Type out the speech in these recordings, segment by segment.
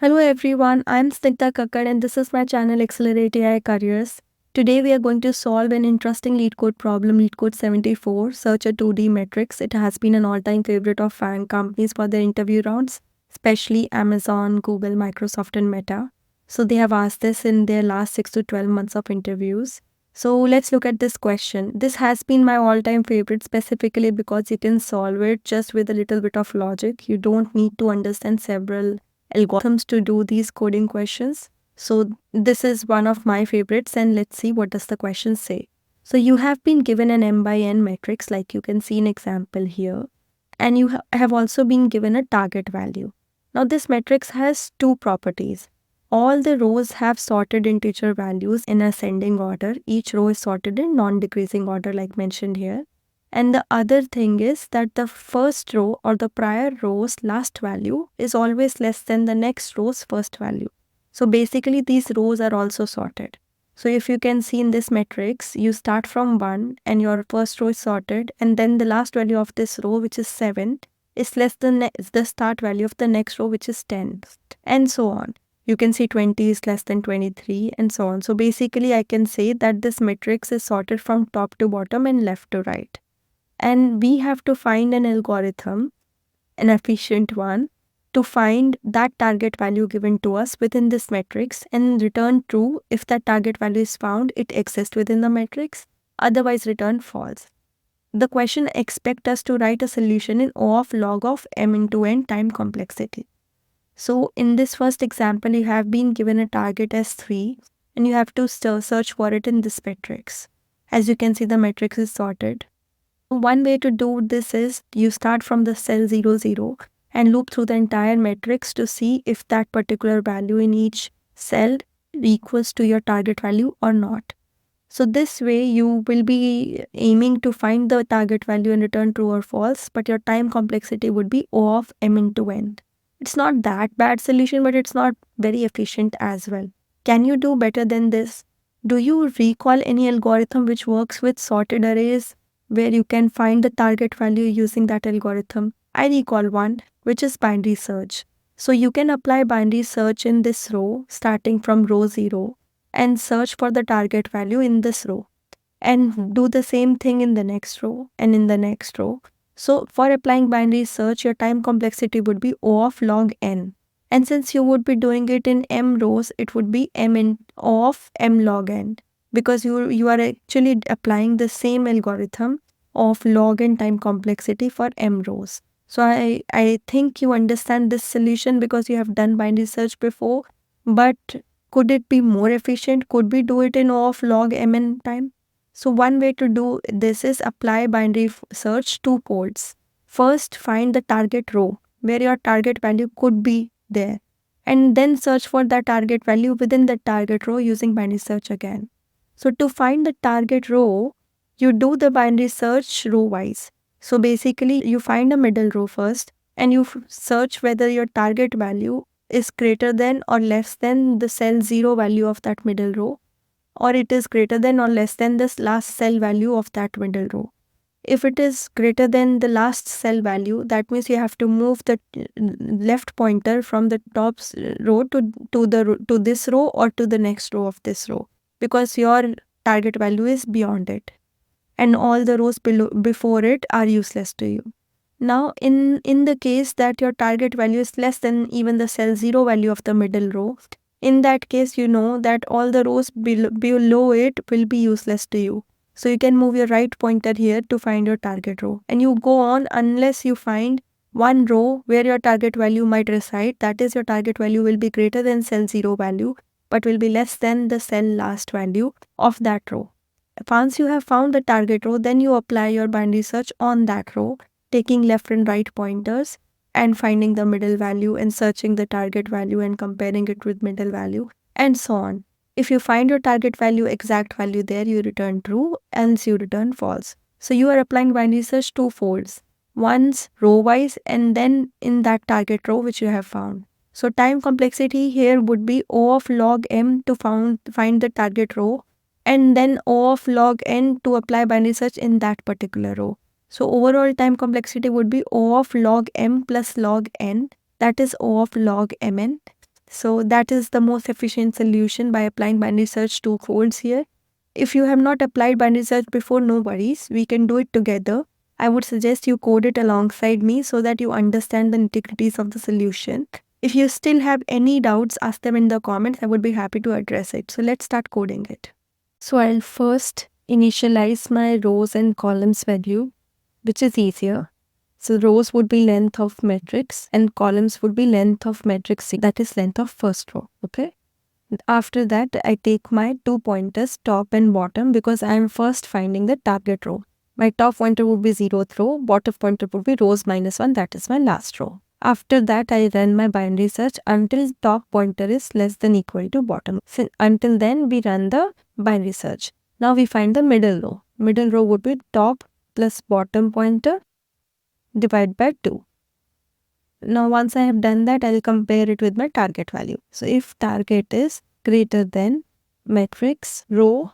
Hello everyone, I'm Snigdha Kakkad and this is my channel AccelerateAICareers. Today we are going to solve an interesting LeetCode problem, LeetCode 74, search a 2D matrix. It has been an all-time favorite of FAANG companies for their interview rounds, especially Amazon, Google, Microsoft and Meta. So they have asked this in their last 6 to 12 months of interviews. So let's look at this question. This has been my all-time favorite specifically because you can solve it just with a little bit of logic. You don't need to understand several algorithms to do these coding questions. So this is one of my favorites and let's see what does the question say. So you have been given an m by n matrix like you can see in example here, and you have also been given a target value. Now this matrix has two properties. All the rows have sorted integer values in ascending order. Each row is sorted in non-decreasing order like mentioned here. And the other thing is that the first row or the prior row's last value is always less than the next row's first value. So basically these rows are also sorted. So if you can see in this matrix, you start from 1 and your first row is sorted, and then the last value of this row, which is 7, is less than the start value of the next row, which is 10, and so on. You can see 20 is less than 23 and so on. So basically I can say that this matrix is sorted from top to bottom and left to right. And we have to find an algorithm, an efficient one, to find that target value given to us within this matrix and return true. If that target value is found, it exists within the matrix, otherwise return false. The question expects us to write a solution in O of log of m into n time complexity. So in this first example, you have been given a target as 3 and you have to search for it in this matrix. As you can see, the matrix is sorted. One way to do this is you start from the cell 0, 0 and loop through the entire matrix to see if that particular value in each cell equals to your target value or not. So this way you will be aiming to find the target value and return true or false, but your time complexity would be O of m into n. It's not that bad solution, but it's not very efficient as well. Can you do better than this? Do you recall any algorithm which works with sorted arrays where you can find the target value using that algorithm? I recall one, which is binary search. So you can apply binary search in this row starting from row 0 and search for the target value in this row and do the same thing in the next row and in the next row. So for applying binary search, your time complexity would be O of log n. And since you would be doing it in m rows, it would be m in O of m log n, because you are actually applying the same algorithm of log n time complexity for m rows. So I think you understand this solution because you have done binary search before, but could it be more efficient? Could we do it in O of log mn time? So one way to do this is apply binary search two pods. First, find the target row where your target value could be there, and then search for that target value within the target row using binary search again. So to find the target row, you do the binary search row wise. So basically you find a middle row first and you search whether your target value is greater than or less than the cell 0 value of that middle row, or it is greater than or less than this last cell value of that middle row. If it is greater than the last cell value, that means you have to move the left pointer from the top row to this row or to the next row of this row, because your target value is beyond it and all the rows before it are useless to you. Now in the case that your target value is less than even the cell 0 value of the middle row, in that case you know that all the rows below it will be useless to you. So you can move your right pointer here to find your target row, and you go on unless you find one row where your target value might reside. That is, your target value will be greater than cell 0 value but will be less than the cell last value of that row. Once you have found the target row, then you apply your binary search on that row, taking left and right pointers and finding the middle value and searching the target value and comparing it with middle value and so on. If you find your target value, exact value there, you return true, else you return false. So you are applying binary search two folds, once row wise and then in that target row which you have found. So time complexity here would be O of log m to find the target row, and then O of log n to apply binary search in that particular row. So overall time complexity would be O of log m plus log n, that is O of log mn. So that is the most efficient solution by applying binary search to codes here. If you have not applied binary search before, no worries. We can do it together. I would suggest you code it alongside me so that you understand the nitty-gritties of the solution. If you still have any doubts, ask them in the comments. I would be happy to address it. So let's start coding it. So I'll first initialize my rows and columns value, which is easier. So rows would be length of matrix and columns would be length of matrix, that is length of first row, okay? After that, I take my 2 pointers, top and bottom, because I am first finding the target row. My top pointer would be 0th row, bottom pointer would be rows -1, that is my last row. After that, I run my binary search until top pointer is less than equal to bottom. Until then, we run the binary search. Now we find the middle row. Middle row would be top plus bottom pointer divided by 2. Now once I have done that, I will compare it with my target value. So if target is greater than matrix row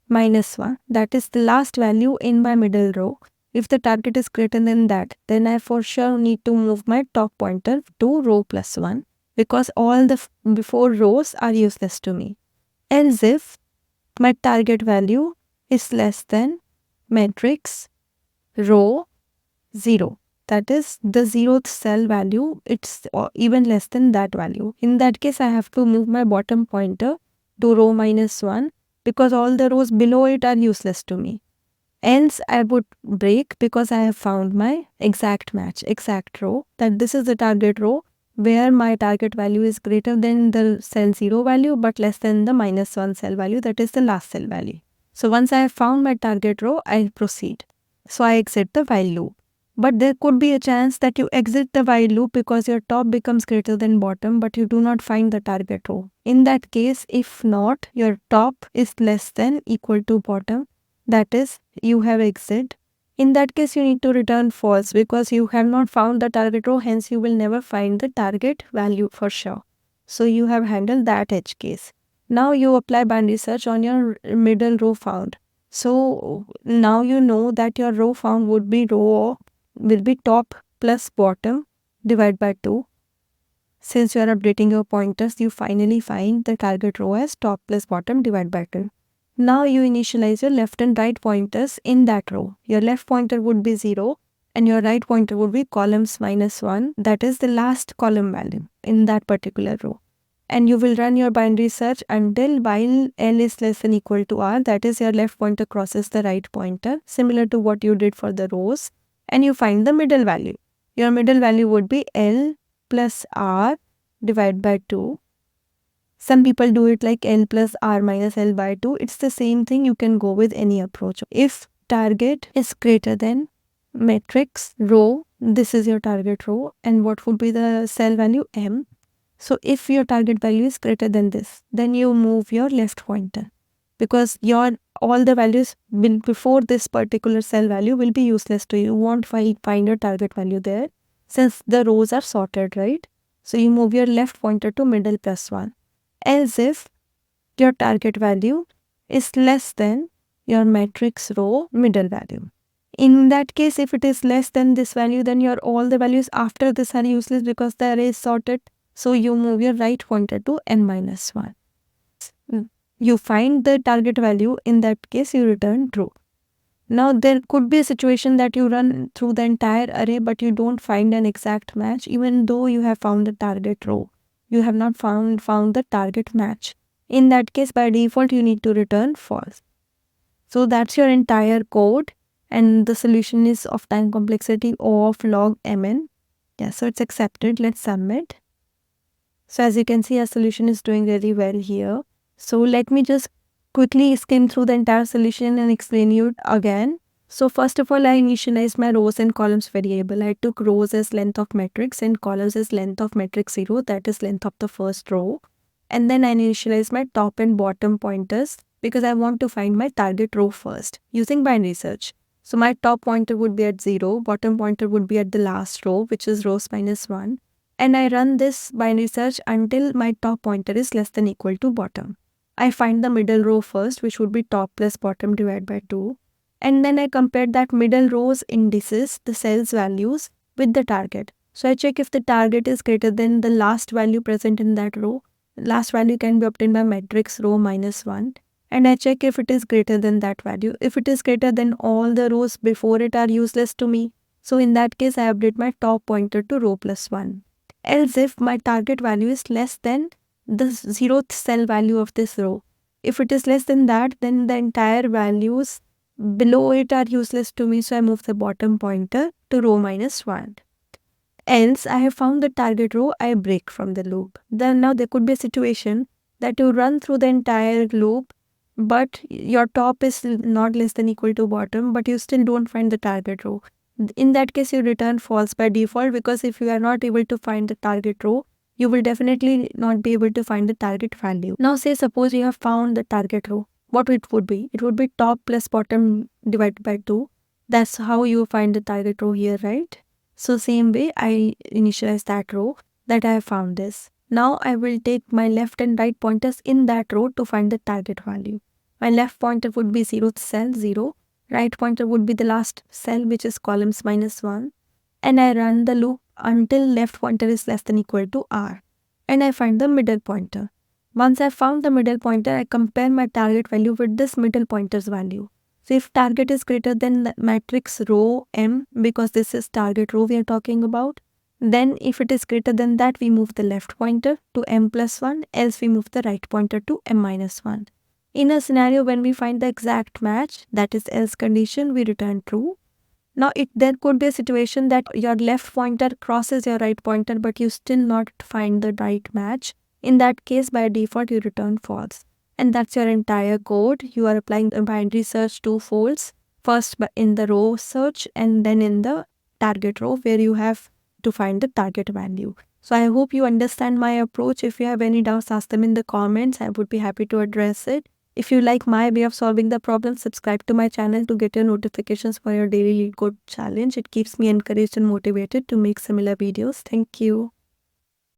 -1, that is the last value in my middle row. If the target is greater than that, then I for sure need to move my top pointer to row +1, because all the before rows are useless to me. Else if my target value is less than matrix row 0, that is the 0th cell value, it's even less than that value. In that case, I have to move my bottom pointer to row -1, because all the rows below it are useless to me. Else I would break, because I have found my exact match, exact row, that this is the target row where my target value is greater than the cell 0 value but less than the -1 cell value, that is the last cell value. So once I have found my target row, I'll proceed. So I exit the while loop. But there could be a chance that you exit the while loop because your top becomes greater than bottom, but you do not find the target row. In that case, if not, your top is less than equal to bottom, that is, you have exit. In that case, you need to return false because you have not found the target row, hence you will never find the target value for sure. So you have handled that edge case. Now you apply binary search on your middle row found. So now you know that your row found would be top plus bottom divided by 2. Since you are updating your pointers, you finally find the target row as top plus bottom divided by 2. Now you initialize your left and right pointers in that row. Your left pointer would be 0 and your right pointer would be columns -1, that is the last column value in that particular row. And you will run your binary search until while L is less than equal to R, that is your left pointer crosses the right pointer, similar to what you did for the rows, and you find the middle value. Your middle value would be L plus R divided by 2. Some people do it like L plus R minus L by 2. It's the same thing. You can go with any approach. If target is greater than matrix row, this is your target row, and what would be the cell value? M. So if your target value is greater than this, then you move your left pointer, because all the values before this particular cell value will be useless to you. You won't find your target value there since the rows are sorted, right? So you move your left pointer to middle +1. As if your target value is less than your matrix row middle value. In that case, if it is less than this value, then all the values after this are useless because the array is sorted. So you move your right pointer to n-1. You find the target value. In that case, you return true. Now there could be a situation that you run through the entire array but you don't find an exact match even though you have found the target row. You have not found the target match. In that case, by default, you need to return false. So that's your entire code, and the solution is of time complexity O of log mn. Yeah, so it's accepted. Let's submit. So as you can see, our solution is doing really well here. So let me just quickly skim through the entire solution and explain you again. So first of all, I initialized my rows and columns variable. I took rows as length of matrix and columns as length of matrix 0, that is length of the first row. And then I initialized my top and bottom pointers because I want to find my target row first using binary search. So my top pointer would be at 0, bottom pointer would be at the last row, which is rows -1. And I run this binary search until my top pointer is less than equal to bottom. I find the middle row first, which would be top plus bottom divided by 2. And then I compared that middle row's indices, the cell's values, with the target. So I check if the target is greater than the last value present in that row. Last value can be obtained by matrix row minus 1. And I check if it is greater than that value. If it is greater, then all the rows before it are useless to me. So in that case, I update my top pointer to row plus 1. Else if my target value is less than the 0th cell value of this row. If it is less than that, then the entire values below it are useless to me. So I move the bottom pointer to row minus 1. Else, I have found the target row, I break from the loop. Then now there could be a situation that you run through the entire loop, but your top is not less than equal to bottom, but you still don't find the target row. In that case, you return false by default, because if you are not able to find the target row, you will definitely not be able to find the target value. Now say suppose you have found the target row. What it would be? It would be top plus bottom divided by 2. That's how you find the target row here, right? So same way, I initialize that row that I have found this. Now I will take my left and right pointers in that row to find the target value. My left pointer would be 0th cell 0. Right pointer would be the last cell, which is columns minus 1. And I run the loop until left pointer is less than equal to r. And I find the middle pointer. Once I found the middle pointer, I compare my target value with this middle pointer's value. So if target is greater than the matrix row m, because this is target row we are talking about, then if it is greater than that, we move the left pointer to m plus 1, else we move the right pointer to m minus 1. In a scenario when we find the exact match, that is else condition, we return true. Now there could be a situation that your left pointer crosses your right pointer, but you still not find the right match. In that case, by default, you return false. And that's your entire code. You are applying a binary search to folds, first in the row search and then in the target row where you have to find the target value. So I hope you understand my approach. If you have any doubts, ask them in the comments. I would be happy to address it. If you like my way of solving the problem, subscribe to my channel to get your notifications for your daily LeetCode challenge. It keeps me encouraged and motivated to make similar videos. Thank you.